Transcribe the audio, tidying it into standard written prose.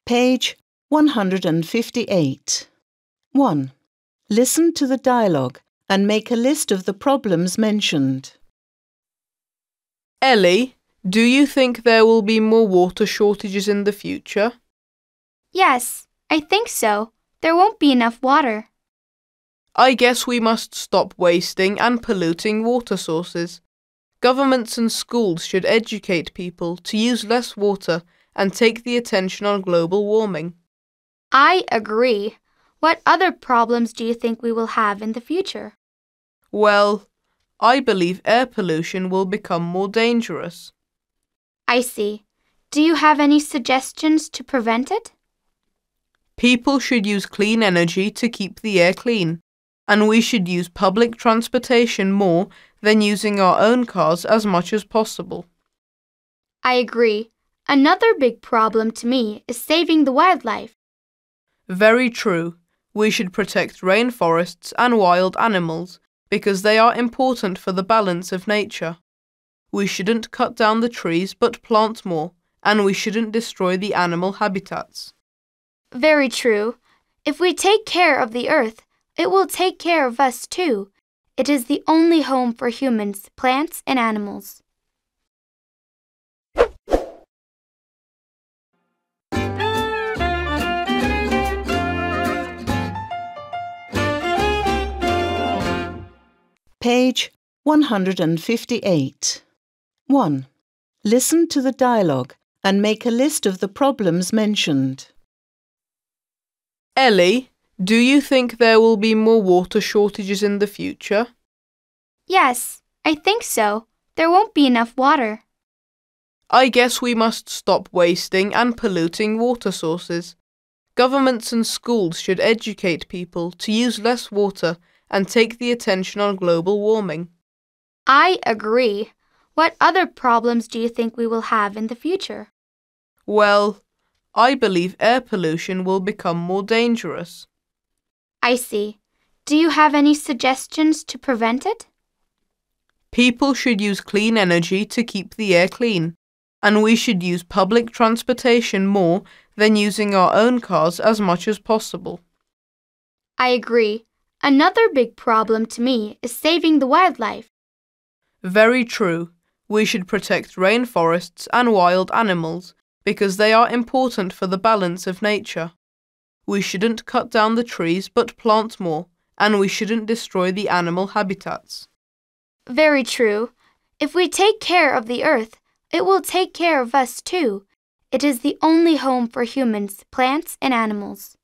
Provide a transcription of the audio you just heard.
Page 158. 1. Listen to the dialogue and make a list of the problems mentioned. Ellie, do you think there will be more water shortages in the future? Yes, I think so. There won't be enough water. I guess we must stop wasting and polluting water sources. Governments and schools should educate people to use less water and take the attention on global warming. I agree. What other problems do you think we will have in the future? Well, I believe air pollution will become more dangerous. I see. Do you have any suggestions to prevent it? People should use clean energy to keep the air clean, and we should use public transportation more than using our own cars as much as possible. I agree. Another big problem to me is saving the wildlife. Very true. We should protect rainforests and wild animals because they are important for the balance of nature. We shouldn't cut down the trees but plant more, and we shouldn't destroy the animal habitats. Very true. If we take care of the earth, it will take care of us too. It is the only home for humans, plants, and animals. Page 158. 1. Listen to the dialogue and make a list of the problems mentioned. Ellie, do you think there will be more water shortages in the future? Yes, I think so. There won't be enough water. I guess we must stop wasting and polluting water sources. Governments and schools should educate people to use less water and take the attention on global warming. I agree. What other problems do you think we will have in the future? Well, I believe air pollution will become more dangerous. I see. Do you have any suggestions to prevent it? People should use clean energy to keep the air clean, and we should use public transportation more than using our own cars as much as possible. I agree. Another big problem to me is saving the wildlife. Very true. We should protect rainforests and wild animals because they are important for the balance of nature. We shouldn't cut down the trees but plant more, and we shouldn't destroy the animal habitats. Very true. If we take care of the earth, it will take care of us too. It is the only home for humans, plants, and animals.